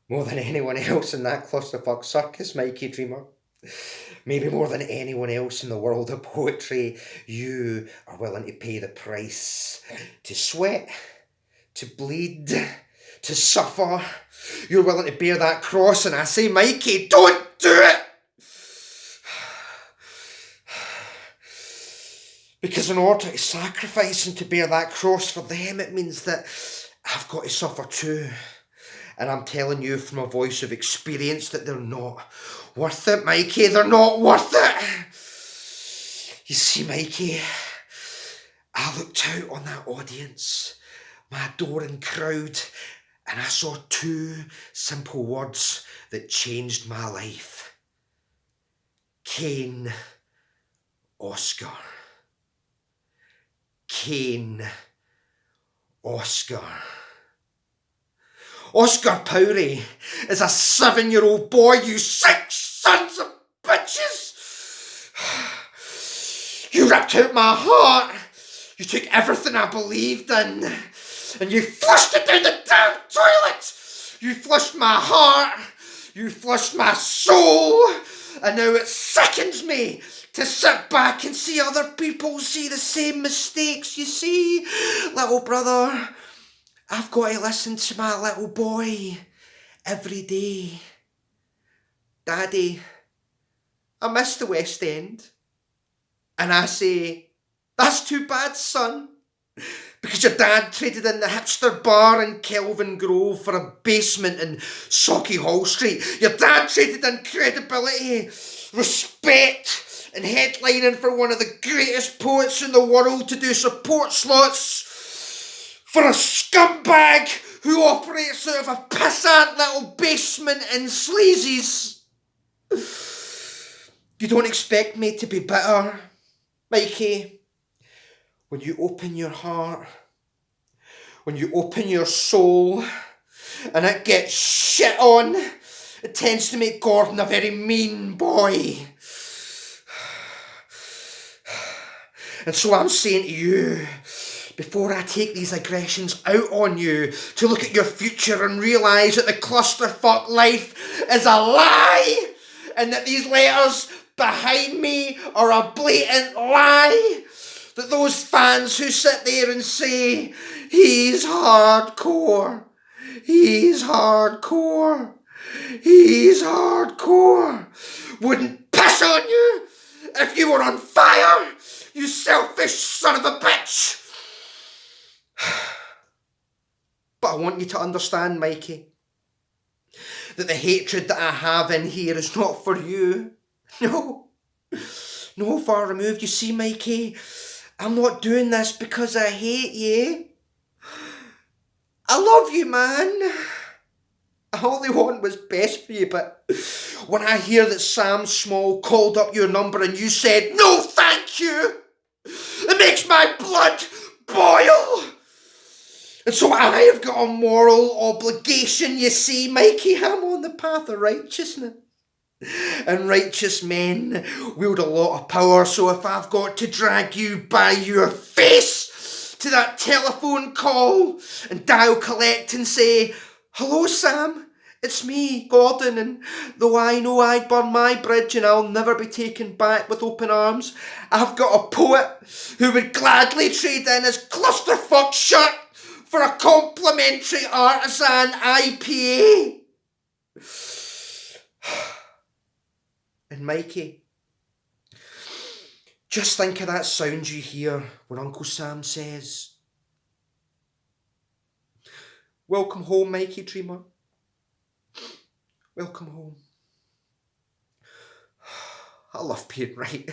More than anyone else in that clusterfuck circus, Mikey Dreamer. Maybe more than anyone else in the world of poetry, you are willing to pay the price. To sweat, to bleed, to suffer. You're willing to bear that cross, and I say, Mikey, don't do it! Because in order to sacrifice and to bear that cross for them, it means that I've got to suffer too. And I'm telling you from a voice of experience that they're not worth it, Mikey. They're not worth it. You see, Mikey, I looked out on that audience, my adoring crowd, and I saw two simple words that changed my life. Cain, Oscar. Cain, Oscar. Oscar Powrie is a 7-year-old boy, you sick sons of bitches! You ripped out my heart. You took everything I believed in and you flushed it down the damn toilet. You flushed my heart. You flushed my soul. And now it sickens me to sit back and see other people see the same mistakes. You see, little brother, I've got to listen to my little boy every day. Daddy, I miss the West End. And I say, that's too bad, son. Because your dad traded in the hipster bar in Kelvin Grove for a basement in Socky Hall Street. Your dad traded in credibility, respect, and headlining for one of the greatest poets in the world to do support slots for a scumbag who operates out of a pissant little basement in Sleazy's. You don't expect me to be bitter, Mikey. When you open your heart, when you open your soul, and it gets shit on, it tends to make Gordon a very mean boy. And so I'm saying to you, before I take these aggressions out on you, to look at your future and realise that the clusterfuck life is a lie, and that these letters behind me are a blatant lie. That those fans who sit there and say, he's hardcore, he's hardcore, he's hardcore, wouldn't piss on you if you were on fire, you selfish son of a bitch. But I want you to understand, Mikey, that the hatred that I have in here is not for you. No, far removed. You see, Mikey, I'm not doing this because I hate you. I love you, man. I only want what's best for you, but when I hear that Sam Small called up your number and you said, no thank you, it makes my blood boil. And so I have got a moral obligation, you see, Mikey. I'm on the path of righteousness. And righteous men wield a lot of power, so if I've got to drag you by your face to that telephone call and dial collect and say, hello Sam, it's me, Gordon, and though I know I'd burn my bridge and I'll never be taken back with open arms, I've got a poet who would gladly trade in his clusterfuck shirt for a complimentary artisan IPA. And Mikey, just think of that sound you hear when Uncle Sam says, welcome home, Mikey Dreamer. Welcome home. I love being right.